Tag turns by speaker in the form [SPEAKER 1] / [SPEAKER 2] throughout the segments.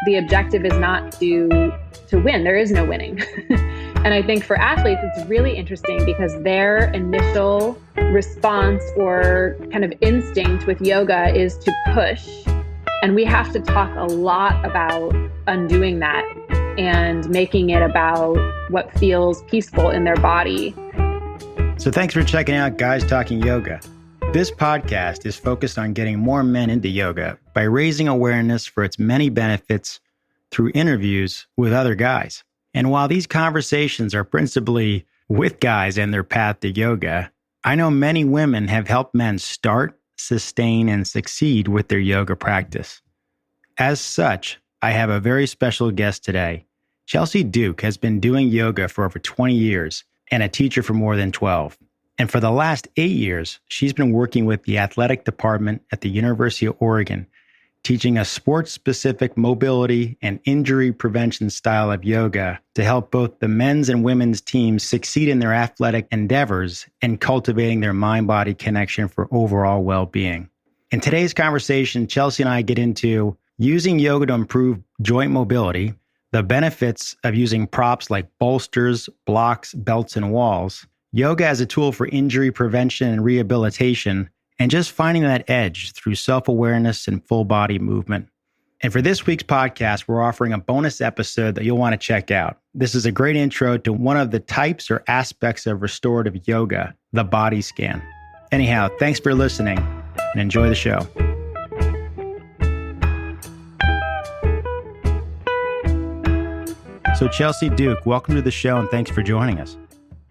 [SPEAKER 1] the objective is not to win. There is no winning. And I think for athletes, it's really interesting because their initial response or kind of instinct with yoga is to push. And we have to talk a lot about undoing that and making it about what feels peaceful in their body.
[SPEAKER 2] So thanks for checking out Guys Talking Yoga. This podcast is focused on getting more men into yoga by raising awareness for its many benefits through interviews with other guys. And while these conversations are principally with guys and their path to yoga, I know many women have helped men start, sustain, and succeed with their yoga practice. As such, I have a very special guest today. Chelsea Duke has been doing yoga for over 20 years and a teacher for more than 12. And for the last 8 years, she's been working with the athletic department at the University of Oregon, teaching a sports-specific mobility and injury prevention style of yoga to help both the men's and women's teams succeed in their athletic endeavors and cultivating their mind-body connection for overall well-being. In today's conversation, Chelsea and I get into using yoga to improve joint mobility, the benefits of using props like bolsters, blocks, belts, and walls, yoga as a tool for injury prevention and rehabilitation, and just finding that edge through self-awareness and full-body movement. And for this week's podcast, we're offering a bonus episode that you'll want to check out. This is a great intro to one of the types or aspects of restorative yoga, the body scan. Anyhow, thanks for listening and enjoy the show. So Chelsea Duke, welcome to the show and thanks for joining us.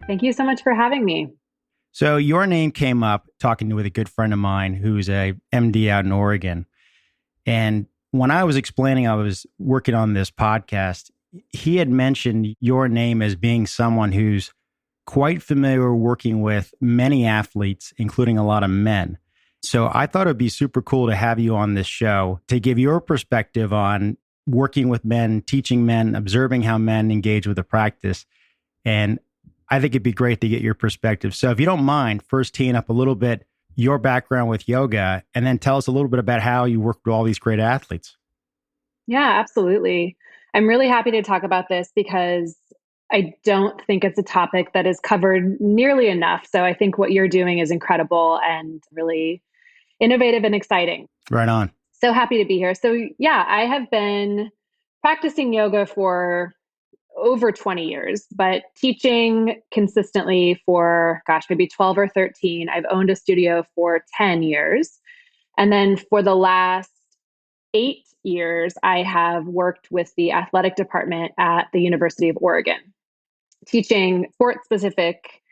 [SPEAKER 1] Thank you so much for having me.
[SPEAKER 2] So your name came up talking with a good friend of mine who's a MD out in Oregon. And when I was explaining I was working on this podcast, he had mentioned your name as being someone who's quite familiar working with many athletes, including a lot of men. So I thought it'd be super cool to have you on this show to give your perspective on working with men, teaching men, observing how men engage with the practice. And I think it'd be great to get your perspective. So if you don't mind, first teeing up a little bit your background with yoga, and then tell us a little bit about how you work with all these great athletes.
[SPEAKER 1] Yeah, absolutely. I'm really happy to talk about this because I don't think it's a topic that is covered nearly enough. So I think what you're doing is incredible and really innovative and exciting.
[SPEAKER 2] Right on.
[SPEAKER 1] So happy to be here. So yeah, I have been practicing yoga for over 20 years, but teaching consistently for, maybe 12 or 13. I've owned a studio for 10 years. And then for the last 8 years, I have worked with the athletic department at the University of Oregon, teaching sport-specific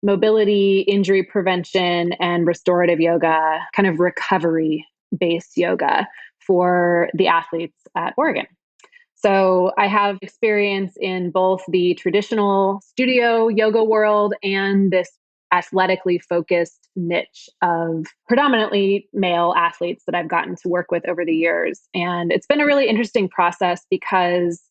[SPEAKER 1] mobility, injury prevention, and restorative yoga, kind of recovery-based yoga for the athletes at Oregon. So I have experience in both the traditional studio yoga world and this athletically focused niche of predominantly male athletes that I've gotten to work with over the years. And it's been a really interesting process because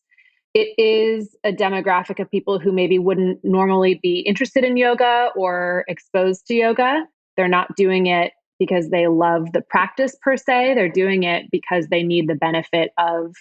[SPEAKER 1] it is a demographic of people who maybe wouldn't normally be interested in yoga or exposed to yoga. They're not doing it because they love the practice per se. They're doing it because they need the benefit of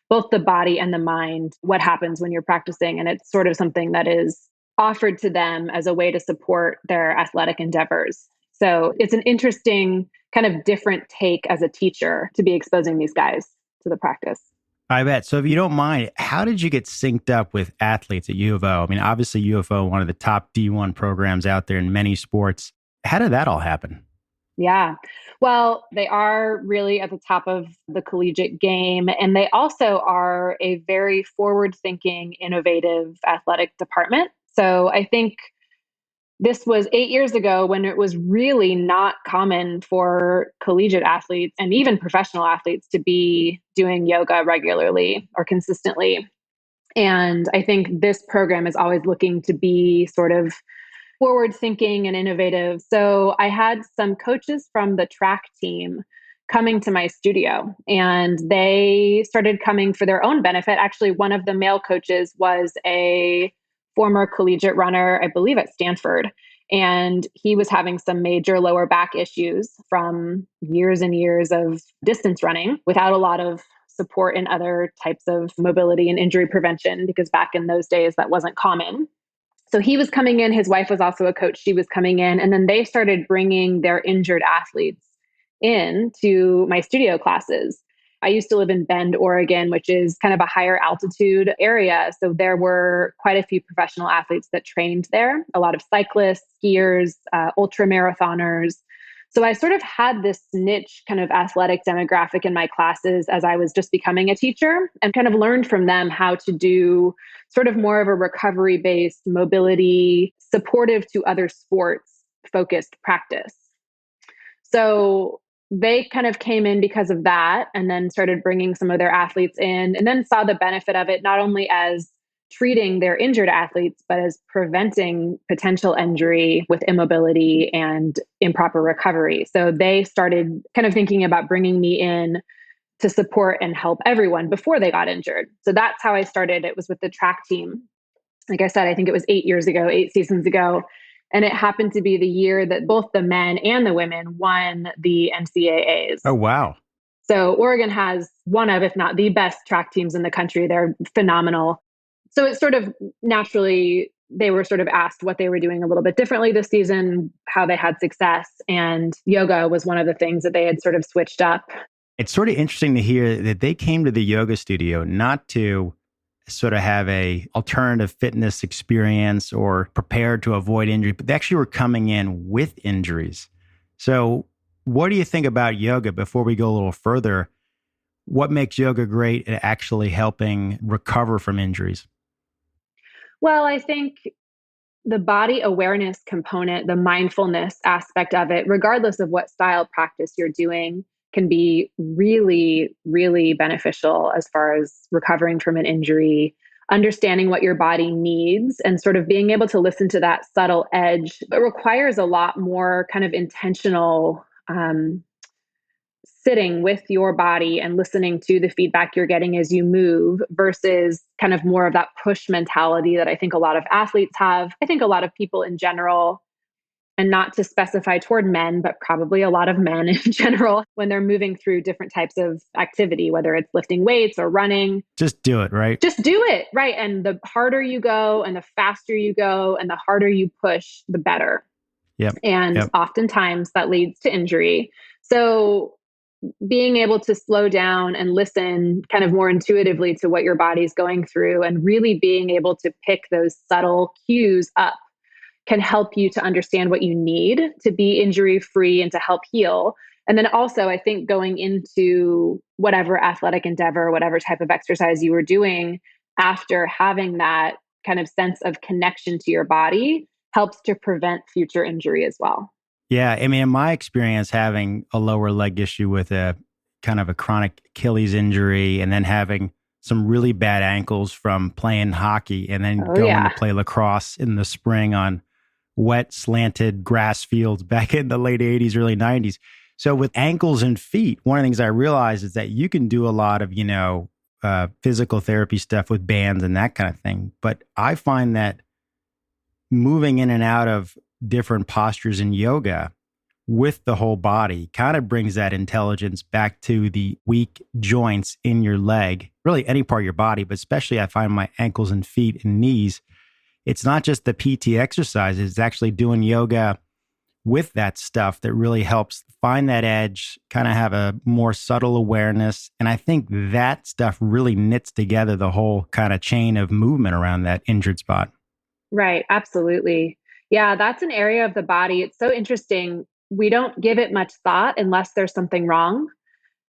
[SPEAKER 1] both the body and the mind, what happens when you're practicing. And it's sort of something that is offered to them as a way to support their athletic endeavors. So it's an interesting kind of different take as a teacher to be exposing these guys to the practice.
[SPEAKER 2] I bet. So if you don't mind, how did you get synced up with athletes at U of O? I mean, obviously U of O, one of the top D1 programs out there in many sports. How did that all happen?
[SPEAKER 1] Yeah. Well, they are really at the top of the collegiate game. And they also are a very forward-thinking, innovative athletic department. So I think this was 8 years ago when it was really not common for collegiate athletes and even professional athletes to be doing yoga regularly or consistently. And I think this program is always looking to be sort of forward thinking and innovative. So I had some coaches from the track team coming to my studio, and they started coming for their own benefit. Actually, one of the male coaches was a former collegiate runner, I believe at Stanford, and he was having some major lower back issues from years and years of distance running without a lot of support in other types of mobility and injury prevention, because back in those days, that wasn't common. So he was coming in. His wife was also a coach. She was coming in. And then they started bringing their injured athletes in to my studio classes. I used to live in Bend, Oregon, which is kind of a higher altitude area. So there were quite a few professional athletes that trained there, a lot of cyclists, skiers, ultra marathoners. So I sort of had this niche kind of athletic demographic in my classes as I was just becoming a teacher, and kind of learned from them how to do sort of more of a recovery based mobility, supportive to other sports focused practice. So they kind of came in because of that, and then started bringing some of their athletes in, and then saw the benefit of it, not only as treating their injured athletes, but as preventing potential injury with immobility and improper recovery. So they started kind of thinking about bringing me in to support and help everyone before they got injured. So that's how I started. It was with the track team. Like I said, I think it was 8 years ago, 8 seasons ago. And it happened to be the year that both the men and the women won the NCAAs.
[SPEAKER 2] Oh, wow.
[SPEAKER 1] So Oregon has one of, if not the best track teams in the country. They're phenomenal. So it's sort of naturally, they were sort of asked what they were doing a little bit differently this season, how they had success. And yoga was one of the things that they had sort of switched up.
[SPEAKER 2] It's sort of interesting to hear that they came to the yoga studio not to sort of have a alternative fitness experience or prepared to avoid injury, but they actually were coming in with injuries. So what do you think about yoga before we go a little further? What makes yoga great at actually helping recover from injuries?
[SPEAKER 1] Well, I think the body awareness component, the mindfulness aspect of it, regardless of what style practice you're doing, can be really, really beneficial as far as recovering from an injury, understanding what your body needs, and sort of being able to listen to that subtle edge. It requires a lot more kind of intentional sitting with your body and listening to the feedback you're getting as you move, versus kind of more of that push mentality that I think a lot of athletes have. I think a lot of people in general, and not to specify toward men, but probably a lot of men in general, when they're moving through different types of activity, whether it's lifting weights or running.
[SPEAKER 2] Just do it, right?
[SPEAKER 1] Just do it, right? And the harder you go and the faster you go and the harder you push, the better.
[SPEAKER 2] Yep.
[SPEAKER 1] And oftentimes that leads to injury. So being able to slow down and listen kind of more intuitively to what your body's going through, and really being able to pick those subtle cues up, can help you to understand what you need to be injury free and to help heal. And then also, I think going into whatever athletic endeavor, whatever type of exercise you were doing, after having that kind of sense of connection to your body, helps to prevent future injury as well.
[SPEAKER 2] Yeah. I mean, in my experience, having a lower leg issue with a kind of a chronic Achilles injury, and then having some really bad ankles from playing hockey, and then going to play lacrosse in the spring on wet, slanted grass fields back in the late 80s, early 90s. So with ankles and feet, one of the things I realized is that you can do a lot of, physical therapy stuff with bands and that kind of thing. But I find that moving in and out of different postures in yoga with the whole body kind of brings that intelligence back to the weak joints in your leg, really any part of your body, but especially I find my ankles and feet and knees. It's not just the PT exercises, it's actually doing yoga with that stuff that really helps find that edge, kind of have a more subtle awareness. And I think that stuff really knits together the whole kind of chain of movement around that injured spot.
[SPEAKER 1] Right. Absolutely. Yeah, that's an area of the body. It's so interesting. We don't give it much thought unless there's something wrong.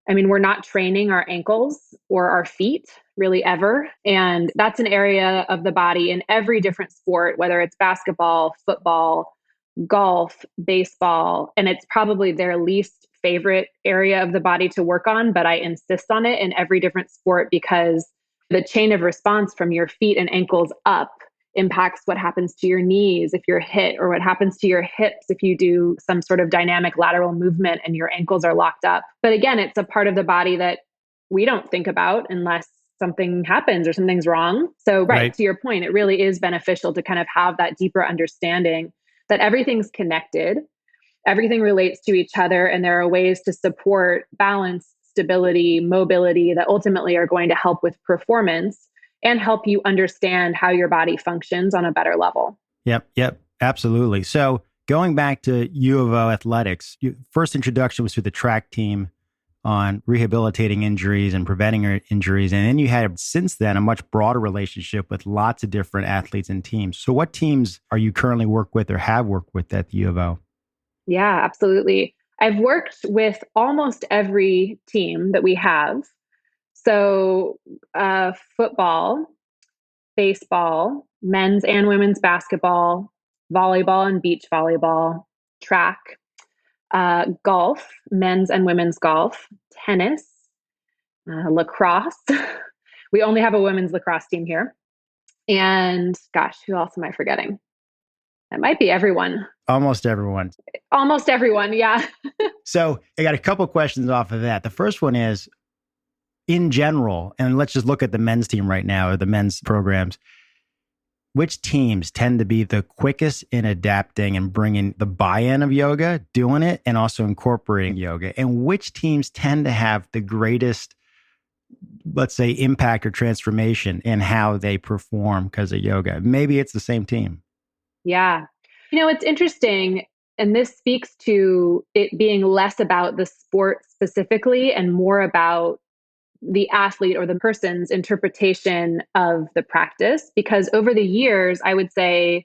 [SPEAKER 1] I mean, we're not training our ankles or our feet really ever. And that's an area of the body in every different sport, whether it's basketball, football, golf, baseball. And it's probably their least favorite area of the body to work on, but I insist on it in every different sport, because the chain of response from your feet and ankles up impacts what happens to your knees if you're hit, or what happens to your hips if you do some sort of dynamic lateral movement and your ankles are locked up. But again, it's a part of the body that we don't think about unless something happens or something's wrong. So, right, to your point, it really is beneficial to kind of have that deeper understanding that everything's connected, everything relates to each other, and there are ways to support balance, stability, mobility that ultimately are going to help with performance and help you understand how your body functions on a better level.
[SPEAKER 2] Yep, absolutely. So going back to U of O athletics, your first introduction was to the track team on rehabilitating injuries and preventing injuries. And then you had, since then, a much broader relationship with lots of different athletes and teams. So what teams are you currently work with or have worked with at the U of O?
[SPEAKER 1] Yeah, absolutely. I've worked with almost every team that we have. So, football, baseball, men's and women's basketball, volleyball and beach volleyball, track, golf, men's and women's golf, tennis, lacrosse. We only have a women's lacrosse team here. And gosh, who else am I forgetting? That might be everyone.
[SPEAKER 2] Almost everyone.
[SPEAKER 1] Almost everyone, yeah.
[SPEAKER 2] So I got a couple questions off of that. The first one is, in general, and let's just look at the men's team right now, or the men's programs, which teams tend to be the quickest in adapting and bringing the buy-in of yoga, doing it, and also incorporating yoga? And which teams tend to have the greatest, let's say, impact or transformation in how they perform because of yoga? Maybe it's the same team.
[SPEAKER 1] Yeah. It's interesting. And this speaks to it being less about the sport specifically and more about the athlete or the person's interpretation of the practice. Because over the years, I would say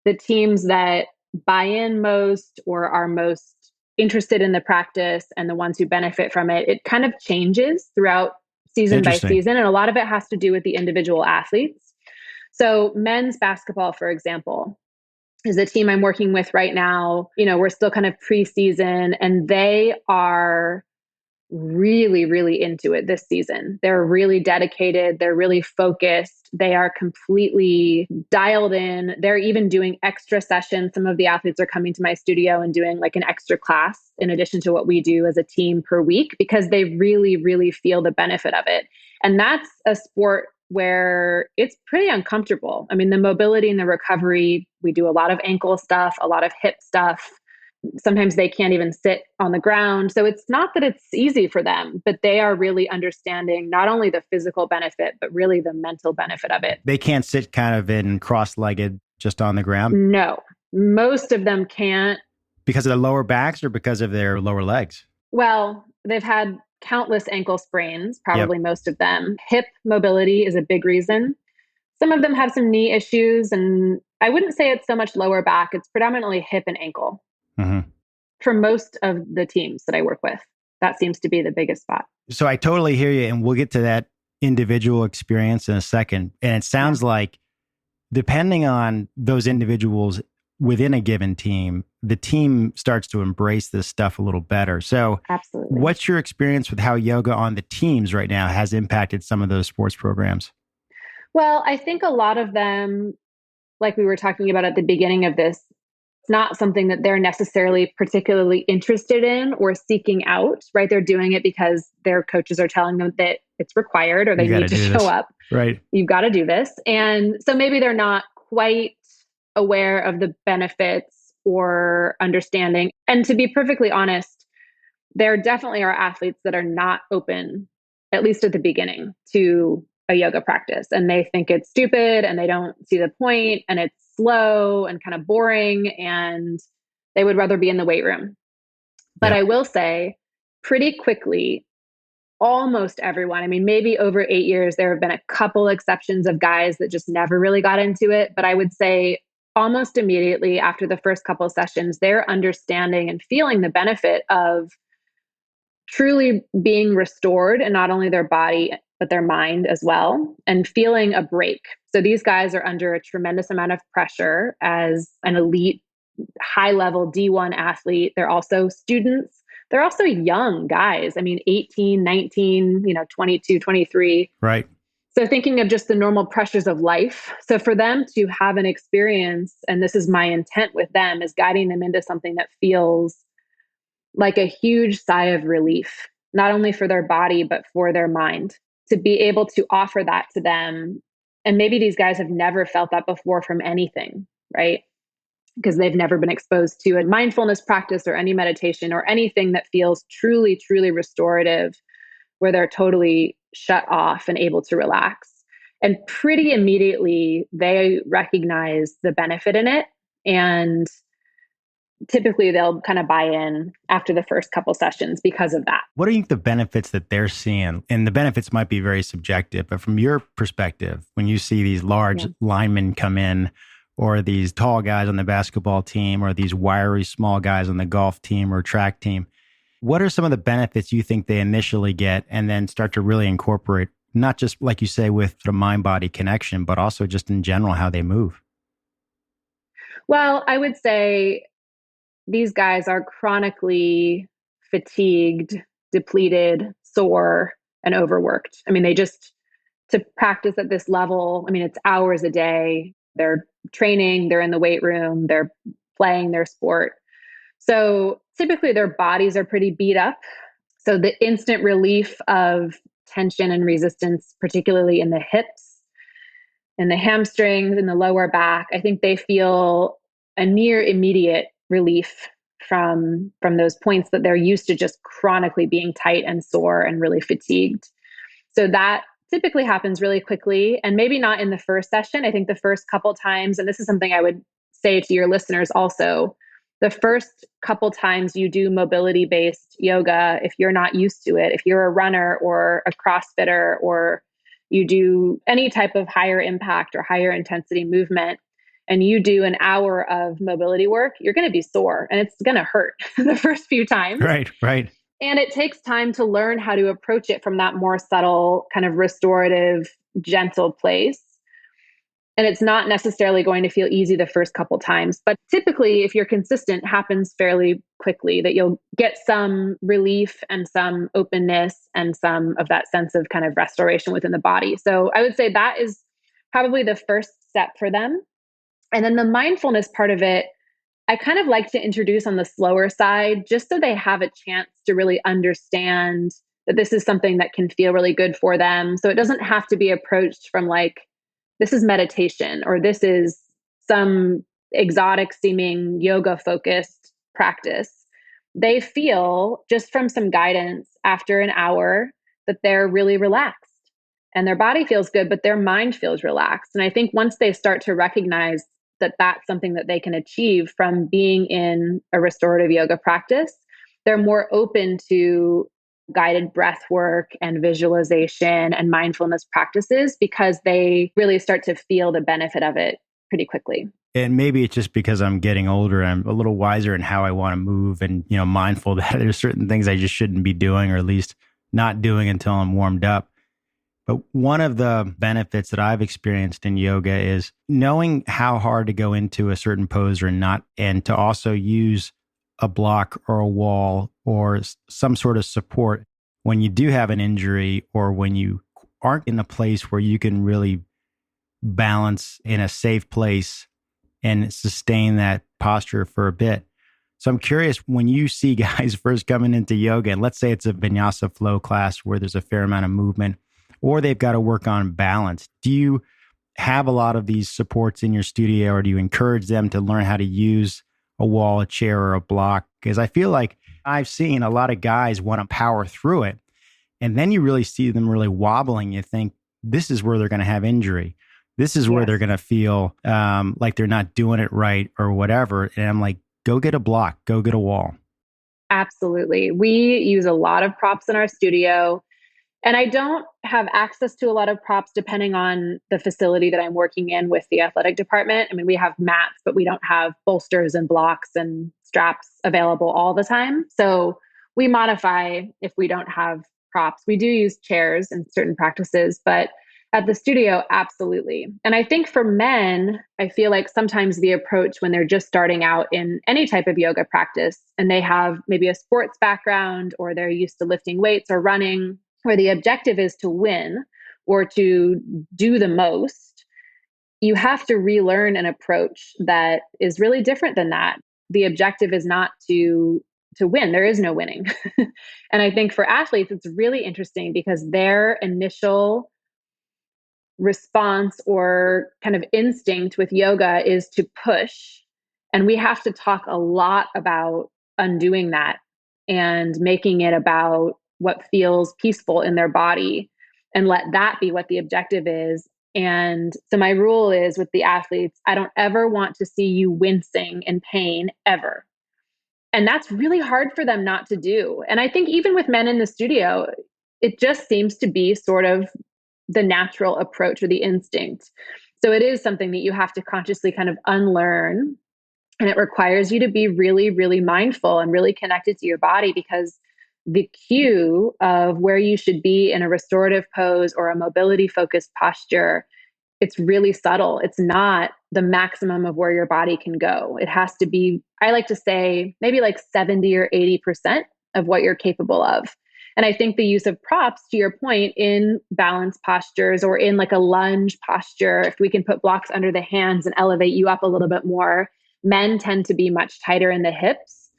[SPEAKER 1] the teams that buy in most or are most interested in the practice and the ones who benefit from it, it kind of changes throughout season by season. And a lot of it has to do with the individual athletes. So men's basketball, for example, is a team I'm working with right now. We're still kind of preseason, and they are really, really into it this season. They're really dedicated. They're really focused. They are completely dialed in. They're even doing extra sessions. Some of the athletes are coming to my studio and doing like an extra class in addition to what we do as a team per week, because they really, really feel the benefit of it. And that's a sport where it's pretty uncomfortable. I mean, the mobility and the recovery, we do a lot of ankle stuff, a lot of hip stuff. Sometimes they can't even sit on the ground. So it's not that it's easy for them, but they are really understanding not only the physical benefit, but really the mental benefit of it.
[SPEAKER 2] They can't sit kind of in cross-legged just on the ground?
[SPEAKER 1] No, most of them can't.
[SPEAKER 2] Because of their lower backs or because of their lower legs?
[SPEAKER 1] Well, they've had countless ankle sprains, probably most of them. Hip mobility is a big reason. Some of them have some knee issues, and I wouldn't say it's so much lower back. It's predominantly hip and ankle.
[SPEAKER 2] Mm-hmm.
[SPEAKER 1] For most of the teams that I work with, that seems to be the biggest spot.
[SPEAKER 2] So I totally hear you, and we'll get to that individual experience in a second. And it sounds like, depending on those individuals within a given team, the team starts to embrace this stuff a little better. So
[SPEAKER 1] absolutely,
[SPEAKER 2] what's your experience with how yoga on the teams right now has impacted some of those sports programs?
[SPEAKER 1] Well, I think a lot of them, like we were talking about at the beginning of this, it's not something that they're necessarily particularly interested in or seeking out, right? They're doing it because their coaches are telling them that it's required or they need to show up.
[SPEAKER 2] Right.
[SPEAKER 1] You've got to do this. And so maybe they're not quite aware of the benefits or understanding. And to be perfectly honest, there definitely are athletes that are not open, at least at the beginning, to a yoga practice. And they think it's stupid and they don't see the point and it's slow and kind of boring and they would rather be in the weight room. But I will say pretty quickly, almost everyone, I mean, maybe over 8 years, there have been a couple exceptions of guys that just never really got into it. But I would say almost immediately after the first couple of sessions, they're understanding and feeling the benefit of truly being restored, and not only their body, but their mind as well, and feeling a break. So these guys are under a tremendous amount of pressure as an elite, high level D1 athlete. They're also students. They're also young guys. I mean, 18, 19, 22, 23.
[SPEAKER 2] Right.
[SPEAKER 1] So thinking of just the normal pressures of life. So for them to have an experience, and this is my intent with them, is guiding them into something that feels like a huge sigh of relief, not only for their body, but for their mind, to be able to offer that to them. And maybe these guys have never felt that before from anything, right? Because they've never been exposed to a mindfulness practice or any meditation or anything that feels truly, truly restorative. where they're totally shut off and able to relax. And pretty immediately, they recognize the benefit in it. And typically, they'll kind of buy in after the first couple sessions because of that.
[SPEAKER 2] What do you think the benefits that they're seeing? And the benefits might be very subjective, but from your perspective, when you see these large linemen come in, or these tall guys on the basketball team, or these wiry small guys on the golf team or track team, what are some of the benefits you think they initially get and then start to really incorporate, not just like you say with the mind-body connection, but also just in general, how they move?
[SPEAKER 1] Well, I would say these guys are chronically fatigued, depleted, sore, and overworked. I mean, they just, to practice at this level, I mean, it's hours a day. They're training, they're in the weight room, they're playing their sport. So typically their bodies are pretty beat up. So the instant relief of tension and resistance, particularly in the hips, in the hamstrings, in the lower back, I think they feel a near immediate relief from those points that they're used to just chronically being tight and sore and really fatigued. So that typically happens really quickly, and maybe not in the first session. I think the first couple times, and this is something I would say to your listeners also, the first couple times you do mobility based yoga, if you're not used to it, if you're a runner or a CrossFitter, or you do any type of higher impact or higher intensity movement, and you do an hour of mobility work, you're going to be sore and it's going to hurt the first few times.
[SPEAKER 2] Right, right.
[SPEAKER 1] And it takes time to learn how to approach it from that more subtle, kind of restorative, gentle place. And it's not necessarily going to feel easy the first couple times, but typically, if you're consistent, happens fairly quickly, that you'll get some relief and some openness and some of that sense of kind of restoration within the body. So I would say that is probably the first step for them. And then the mindfulness part of it, I kind of like to introduce on the slower side, just so they have a chance to really understand that this is something that can feel really good for them. So it doesn't have to be approached from like, this is meditation, or this is some exotic seeming yoga focused practice. They feel, just from some guidance after an hour, that they're really relaxed and their body feels good, but their mind feels relaxed. And I think once they start to recognize that that's something that they can achieve from being in a restorative yoga practice, they're more open to guided breath work and visualization and mindfulness practices, because they really start to feel the benefit of it pretty quickly.
[SPEAKER 2] And maybe it's just because I'm getting older, I'm a little wiser in how I want to move, and, mindful that there's certain things I just shouldn't be doing, or at least not doing until I'm warmed up. But one of the benefits that I've experienced in yoga is knowing how hard to go into a certain pose or not, and to also use a block or a wall or some sort of support when you do have an injury, or when you aren't in a place where you can really balance in a safe place and sustain that posture for a bit. So I'm curious, when you see guys first coming into yoga, and let's say it's a vinyasa flow class where there's a fair amount of movement, or they've got to work on balance, do you have a lot of these supports in your studio, or do you encourage them to learn how to use a wall, a chair, or a block? Because I feel like I've seen a lot of guys want to power through it, and then you really see them really wobbling. You think, this is where they're going to have injury. This is where they're going to feel like they're not doing it right or whatever. And I'm like, go get a block, go get a wall.
[SPEAKER 1] Absolutely. We use a lot of props in our studio. And I don't have access to a lot of props depending on the facility that I'm working in with the athletic department. I mean, we have mats, but we don't have bolsters and blocks and straps available all the time. So we modify if we don't have props. We do use chairs in certain practices, but at the studio, absolutely. And I think for men, I feel like sometimes the approach when they're just starting out in any type of yoga practice, and they have maybe a sports background, or they're used to lifting weights or running, where the objective is to win or to do the most, you have to relearn an approach that is really different than that. The objective is not to win. There is no winning. And I think for athletes, it's really interesting because their initial response or kind of instinct with yoga is to push. And we have to talk a lot about undoing that and making it about what feels peaceful in their body and let that be what the objective is. And so my rule is with the athletes, I don't ever want to see you wincing in pain ever. And that's really hard for them not to do. And I think even with men in the studio, it just seems to be sort of the natural approach or the instinct. So it is something that you have to consciously kind of unlearn. And it requires you to be really, really mindful and really connected to your body, because the cue of where you should be in a restorative pose or a mobility focused posture, it's really subtle. It's not the maximum of where your body can go. It has to be, I like to say, maybe like 70 or 80% of what you're capable of. And I think the use of props, to your point, in balance postures or in like a lunge posture, if we can put blocks under the hands and elevate you up a little bit more, men tend to be much tighter in the hips,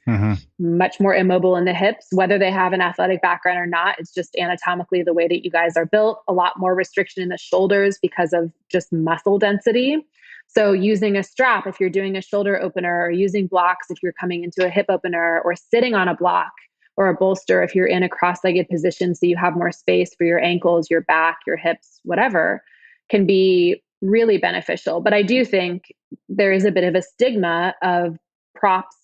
[SPEAKER 1] much more immobile in the hips, whether they have an athletic background or not. It's just anatomically the way that you guys are built, a lot more restriction in the shoulders because of just muscle density. So using a strap, if you're doing a shoulder opener, or using blocks, if you're coming into a hip opener, or sitting on a block or a bolster, if you're in a cross-legged position, so you have more space for your ankles, your back, your hips, whatever, can be really beneficial. But I do think there is a bit of a stigma of props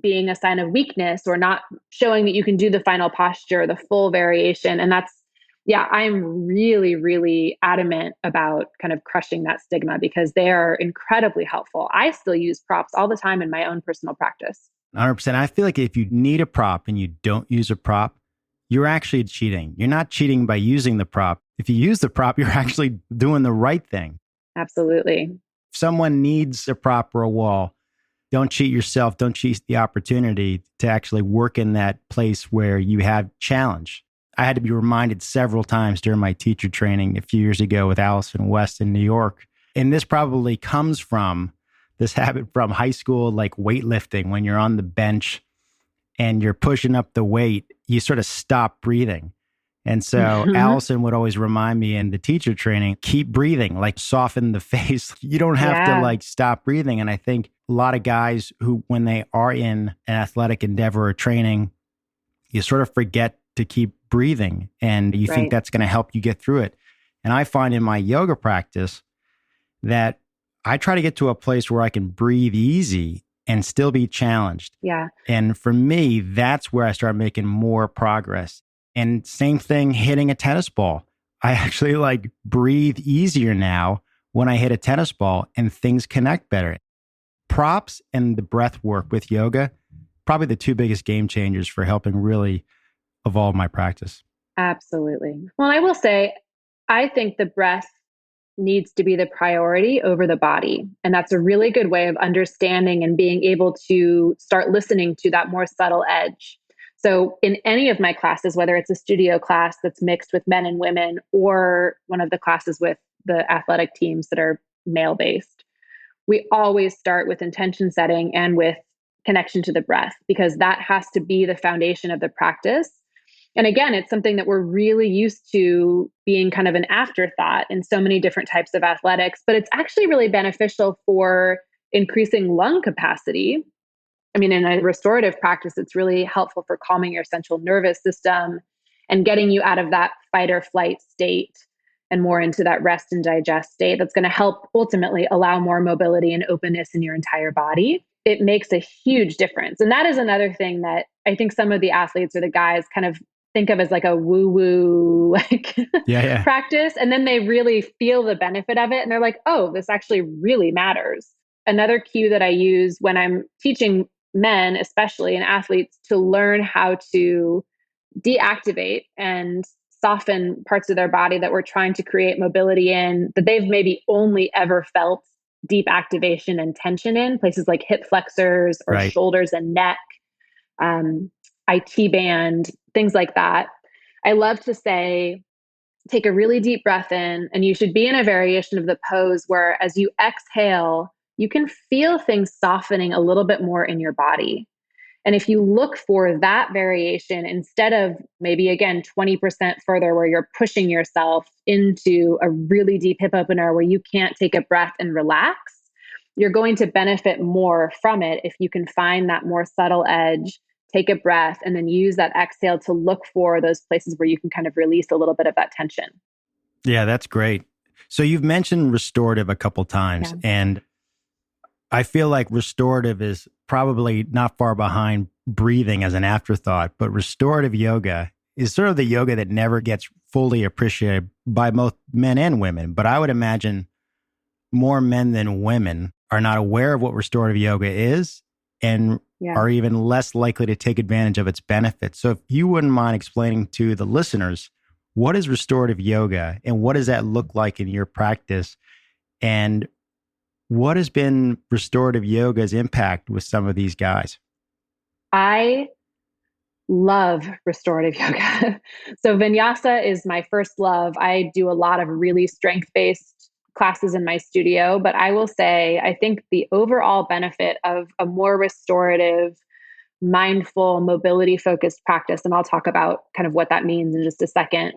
[SPEAKER 1] being a sign of weakness or not showing that you can do the final posture, the full variation. And that's, yeah, I'm really, really adamant about kind of crushing that stigma, because they are incredibly helpful. I still use props all the time in my own personal practice.
[SPEAKER 2] 100%. I feel like if you need a prop and you don't use a prop, you're actually cheating. You're not cheating by using the prop. If you use the prop, you're actually doing the right thing.
[SPEAKER 1] Absolutely.
[SPEAKER 2] If someone needs a prop or a wall, don't cheat yourself. Don't cheat the opportunity to actually work in that place where you have challenge. I had to be reminded several times during my teacher training a few years ago with Allison West in New York. And this probably comes from this habit from high school, like weightlifting. When you're on the bench and you're pushing up the weight, you sort of stop breathing. And so Allison would always remind me in the teacher training, keep breathing, like soften the face. You don't have to like stop breathing. And I think a lot of guys who, when they are in an athletic endeavor or training, you sort of forget to keep breathing and you think that's going to help you get through it. And I find in my yoga practice that I try to get to a place where I can breathe easy and still be challenged.
[SPEAKER 1] Yeah.
[SPEAKER 2] And for me, that's where I start making more progress. And same thing hitting a tennis ball. I actually like breathe easier now when I hit a tennis ball and things connect better. Props and the breath work with yoga, probably the two biggest game changers for helping really evolve my practice.
[SPEAKER 1] Absolutely. Well, I will say, I think the breath needs to be the priority over the body. And that's a really good way of understanding and being able to start listening to that more subtle edge. So in any of my classes, whether it's a studio class that's mixed with men and women, or one of the classes with the athletic teams that are male based, we always start with intention setting and with connection to the breath, because that has to be the foundation of the practice. And again, it's something that we're really used to being kind of an afterthought in so many different types of athletics, but it's actually really beneficial for increasing lung capacity. I mean, in a restorative practice, it's really helpful for calming your central nervous system and getting you out of that fight or flight state and more into that rest and digest state. That's going to help ultimately allow more mobility and openness in your entire body. It makes a huge difference. And that is another thing that I think some of the athletes or the guys kind of think of as like a woo-woo like practice. And then they really feel the benefit of it. And they're like, oh, this actually really matters. Another cue that I use when I'm teaching men, especially and athletes, to learn how to deactivate and soften parts of their body that we're trying to create mobility in, that they've maybe only ever felt deep activation and tension in, places like hip flexors or shoulders and neck, IT band, things like that. I love to say, take a really deep breath in, and you should be in a variation of the pose where as you exhale, you can feel things softening a little bit more in your body. And if you look for that variation, instead of maybe again 20% further where you're pushing yourself into a really deep hip opener where you can't take a breath and relax, you're going to benefit more from it if you can find that more subtle edge take a breath, and then use that exhale to look for those places where you can kind of release a little bit of that tension.
[SPEAKER 2] Yeah, that's great. So you've mentioned restorative a couple times, and I feel like restorative is probably not far behind breathing as an afterthought, but restorative yoga is sort of the yoga that never gets fully appreciated by both men and women. But I would imagine more men than women are not aware of what restorative yoga is and are even less likely to take advantage of its benefits. So if you wouldn't mind explaining to the listeners, what is restorative yoga and what does that look like in your practice? And what has been restorative yoga's impact with some of these guys?
[SPEAKER 1] I love restorative yoga. So vinyasa is my first love. I do a lot of really strength-based classes in my studio, but I will say, I think the overall benefit of a more restorative, mindful, mobility-focused practice, and I'll talk about kind of what that means in just a second,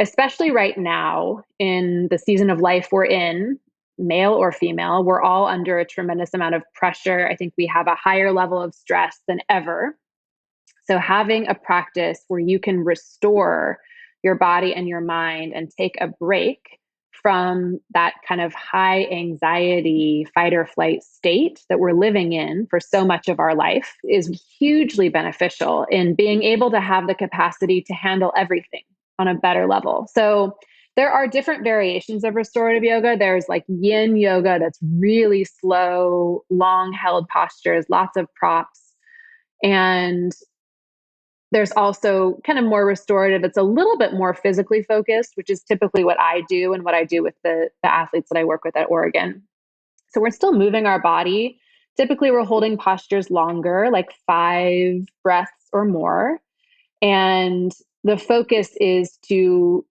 [SPEAKER 1] especially right now in the season of life we're in, male or female, we're all under a tremendous amount of pressure. I think we have a higher level of stress than ever. So having a practice where you can restore your body and your mind and take a break from that kind of high anxiety, fight or flight state that we're living in for so much of our life is hugely beneficial in being able to have the capacity to handle everything on a better level. So there are different variations of restorative yoga. There's like yin yoga that's really slow, long held postures, lots of props. And there's also kind of more restorative. It's a little bit more physically focused, which is typically what I do and what I do with the athletes that I work with at Oregon. So we're still moving our body. Typically, we're holding postures longer, like 5 breaths or more. And the focus is to,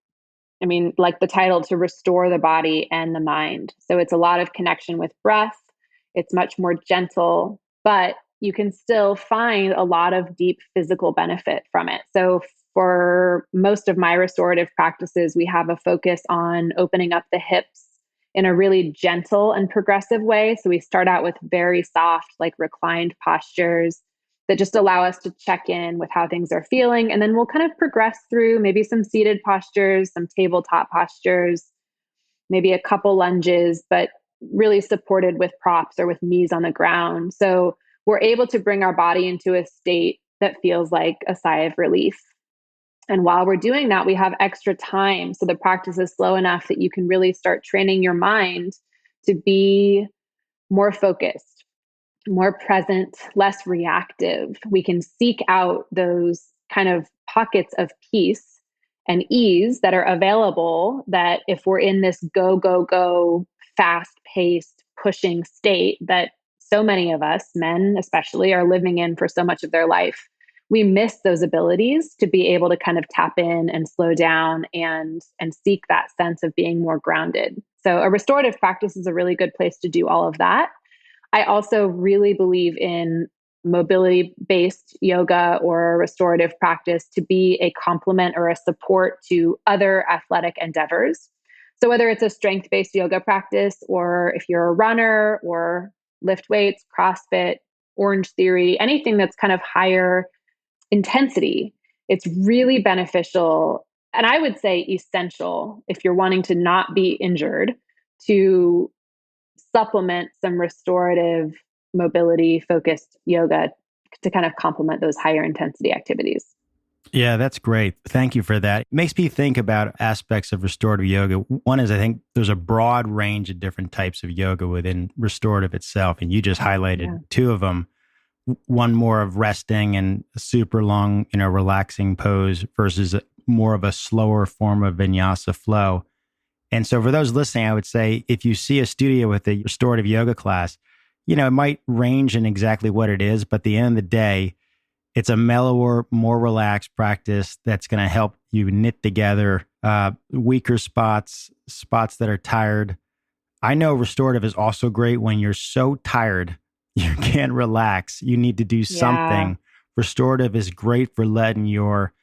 [SPEAKER 1] like the title, to restore the body and the mind. So it's a lot of connection with breath. It's much more gentle, but you can still find a lot of deep physical benefit from it. So for most of my restorative practices, we have a focus on opening up the hips in a really gentle and progressive way. So we start out with very soft, like reclined postures that just allow us to check in with how things are feeling. And then we'll kind of progress through maybe some seated postures, some tabletop postures, maybe a couple lunges, but really supported with props or with knees on the ground. So we're able to bring our body into a state that feels like a sigh of relief. And while we're doing that, we have extra time. So the practice is slow enough that you can really start training your mind to be more focused, more present, less reactive. We can seek out those kind of pockets of peace and ease that are available, that if we're in this go, go, go, fast-paced, pushing state that so many of us, men especially, are living in for so much of their life, we miss those abilities to be able to kind of tap in and slow down and seek that sense of being more grounded. So a restorative practice is a really good place to do all of that. I also really believe in mobility-based yoga or restorative practice to be a complement or a support to other athletic endeavors. So whether it's a strength-based yoga practice, or if you're a runner or lift weights, CrossFit, Orange Theory, anything that's kind of higher intensity, it's really beneficial. And I would say essential, if you're wanting to not be injured, to supplement some restorative mobility focused yoga to kind of complement those higher intensity activities.
[SPEAKER 2] Yeah, that's great. Thank you for that. It makes me think about aspects of restorative yoga. One is, I think there's a broad range of different types of yoga within restorative itself. And you just highlighted 2 of them. One more of resting and a super long, relaxing pose versus more of a slower form of vinyasa flow. And so for those listening, I would say if you see a studio with a restorative yoga class, it might range in exactly what it is, but at the end of the day, it's a mellower, more relaxed practice that's going to help you knit together weaker spots that are tired. I know restorative is also great when you're so tired, you can't relax. You need to do something. Restorative is great for letting your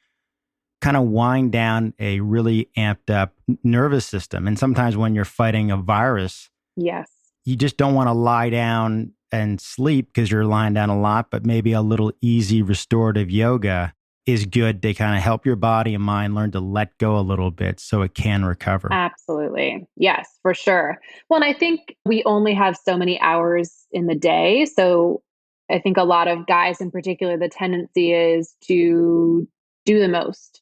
[SPEAKER 2] kind of wind down a really amped up nervous system. And sometimes when you're fighting a virus,
[SPEAKER 1] yes,
[SPEAKER 2] you just don't want to lie down and sleep because you're lying down a lot, but maybe a little easy restorative yoga is good to kind of help your body and mind learn to let go a little bit so it can recover.
[SPEAKER 1] Absolutely. Yes, for sure. Well, and I think we only have so many hours in the day. So I think a lot of guys in particular, the tendency is to do the most.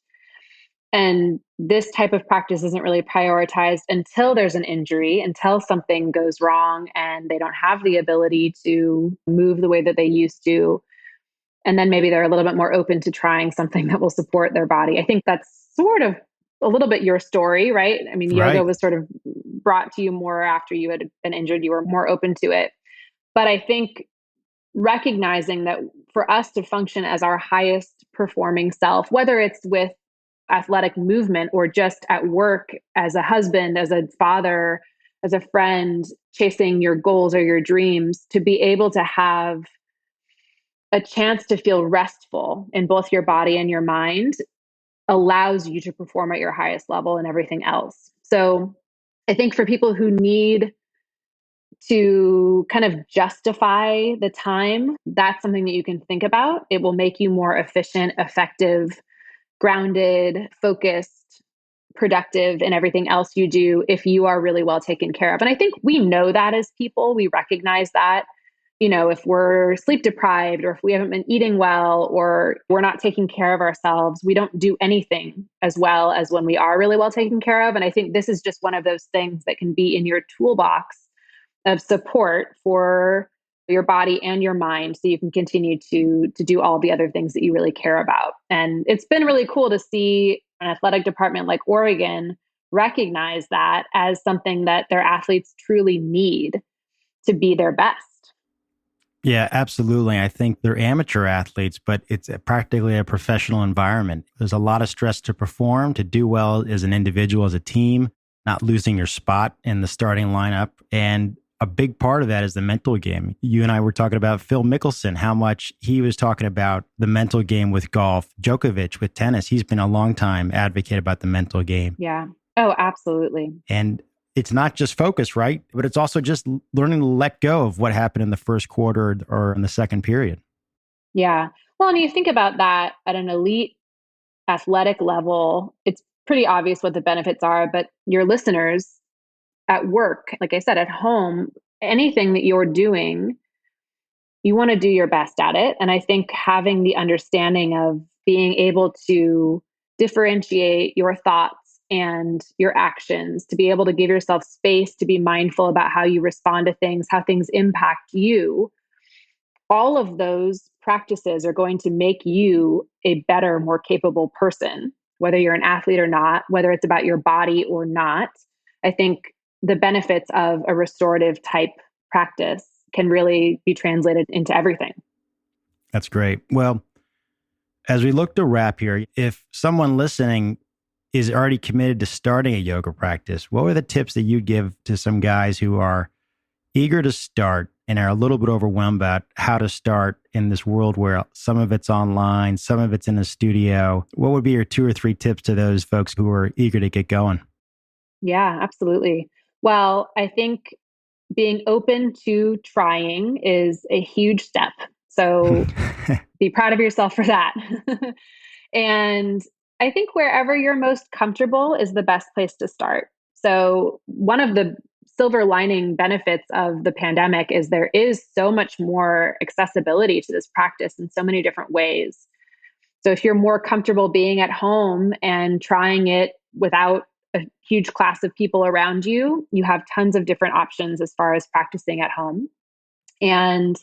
[SPEAKER 1] And this type of practice isn't really prioritized until there's an injury, until something goes wrong and they don't have the ability to move the way that they used to. And then maybe they're a little bit more open to trying something that will support their body. I think that's sort of a little bit your story, right? I mean, yoga
[SPEAKER 2] Right.
[SPEAKER 1] was sort of brought to you more after you had been injured, you were more open to it. But I think recognizing that for us to function as our highest performing self, whether it's with athletic movement or just at work as a husband, as a father, as a friend, chasing your goals or your dreams, to be able to have a chance to feel restful in both your body and your mind allows you to perform at your highest level and everything else. So I think for people who need to kind of justify the time, that's something that you can think about. It will make you more efficient, effective, grounded, focused, productive in everything else you do if you are really well taken care of. And I think we know that as people, we recognize that. If we're sleep deprived or if we haven't been eating well or we're not taking care of ourselves, we don't do anything as well as when we are really well taken care of. And I think this is just one of those things that can be in your toolbox of support for your body and your mind so you can continue to do all the other things that you really care about. And it's been really cool to see an athletic department like Oregon recognize that as something that their athletes truly need to be their best.
[SPEAKER 2] Yeah, absolutely. I think they're amateur athletes, but it's practically a professional environment. There's a lot of stress to perform, to do well as an individual, as a team, not losing your spot in the starting lineup. And a big part of that is the mental game. You and I were talking about Phil Mickelson, how much he was talking about the mental game with golf. Djokovic with tennis, he's been a long time advocate about the mental game.
[SPEAKER 1] Yeah. Oh, absolutely.
[SPEAKER 2] And it's not just focus, right? But it's also just learning to let go of what happened in the first quarter or in the second period.
[SPEAKER 1] Yeah. Well, and you think about that at an elite athletic level, it's pretty obvious what the benefits are, but your listeners at work, like I said, at home, anything that you're doing, you want to do your best at it. And I think having the understanding of being able to differentiate your thoughts and your actions, to be able to give yourself space to be mindful about how you respond to things, how things impact you, all of those practices are going to make you a better, more capable person, whether you're an athlete or not, whether it's about your body or not. I think the benefits of a restorative type practice can really be translated into everything.
[SPEAKER 2] That's great. Well, as we look to wrap here, if someone listening is already committed to starting a yoga practice, what were the tips that you'd give to some guys who are eager to start and are a little bit overwhelmed about how to start in this world where some of it's online, some of it's in a studio? What would be your 2 or 3 tips to those folks who are eager to get going?
[SPEAKER 1] Yeah, absolutely. Well, I think being open to trying is a huge step. So be proud of yourself for that. And I think wherever you're most comfortable is the best place to start. So, one of the silver lining benefits of the pandemic is there is so much more accessibility to this practice in so many different ways. So, if you're more comfortable being at home and trying it without a huge class of people around you, you have tons of different options as far as practicing at home. And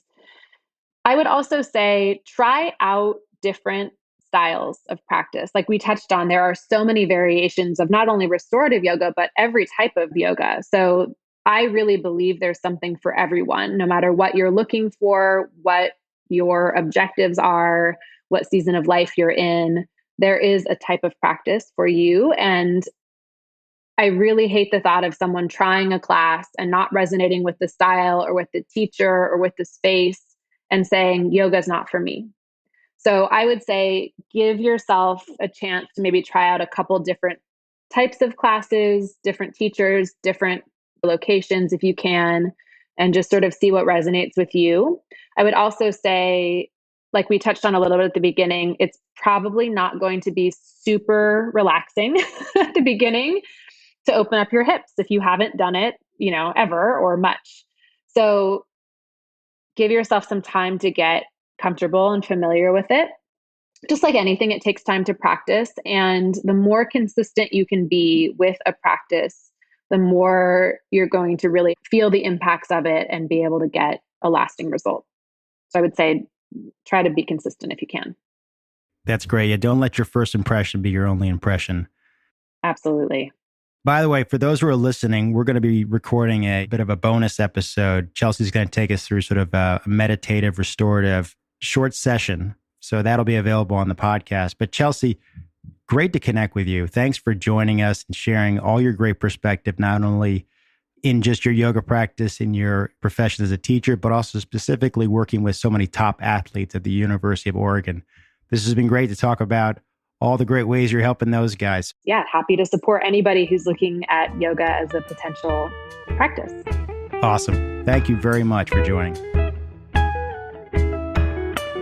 [SPEAKER 1] I would also say try out different styles of practice. Like we touched on, there are so many variations of not only restorative yoga, but every type of yoga. So I really believe there's something for everyone, no matter what you're looking for, what your objectives are, what season of life you're in. There is a type of practice for you. And I really hate the thought of someone trying a class and not resonating with the style or with the teacher or with the space and saying, yoga is not for me. So I would say give yourself a chance to maybe try out a couple different types of classes, different teachers, different locations if you can, and just sort of see what resonates with you. I would also say, like we touched on a little bit at the beginning, it's probably not going to be super relaxing at the beginning to open up your hips if you haven't done it, ever or much. So give yourself some time to get comfortable and familiar with it. Just like anything, it takes time to practice. And the more consistent you can be with a practice, the more you're going to really feel the impacts of it and be able to get a lasting result. So I would say try to be consistent if you can.
[SPEAKER 2] That's great. Yeah, don't let your first impression be your only impression.
[SPEAKER 1] Absolutely.
[SPEAKER 2] By the way, for those who are listening, we're going to be recording a bit of a bonus episode. Chelsea's going to take us through sort of a meditative, restorative, short session. So that'll be available on the podcast. But Chelsea, great to connect with you. Thanks for joining us and sharing all your great perspective, not only in just your yoga practice, in your profession as a teacher, but also specifically working with so many top athletes at the University of Oregon. This has been great to talk about all the great ways you're helping those guys.
[SPEAKER 1] Yeah, happy to support anybody who's looking at yoga as a potential practice.
[SPEAKER 2] Awesome. Thank you very much for joining.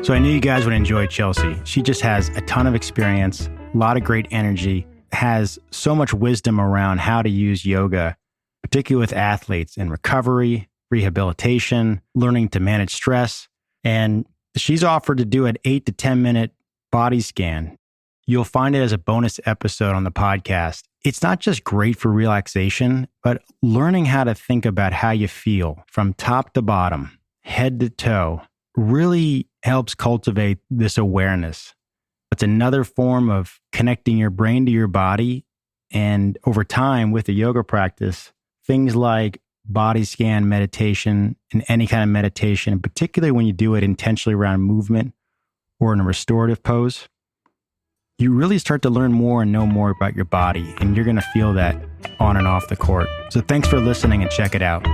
[SPEAKER 2] So I knew you guys would enjoy Chelsea. She just has a ton of experience, a lot of great energy, has so much wisdom around how to use yoga, particularly with athletes in recovery, rehabilitation, learning to manage stress. And she's offered to do an 8 to 10 minute body scan. You'll find it as a bonus episode on the podcast. It's not just great for relaxation, but learning how to think about how you feel from top to bottom, head to toe, really helps cultivate this awareness. It's another form of connecting your brain to your body. And over time with the yoga practice, things like body scan meditation and any kind of meditation, and particularly when you do it intentionally around movement or in a restorative pose, you really start to learn more and know more about your body, and you're going to feel that on and off the court. So thanks for listening and check it out.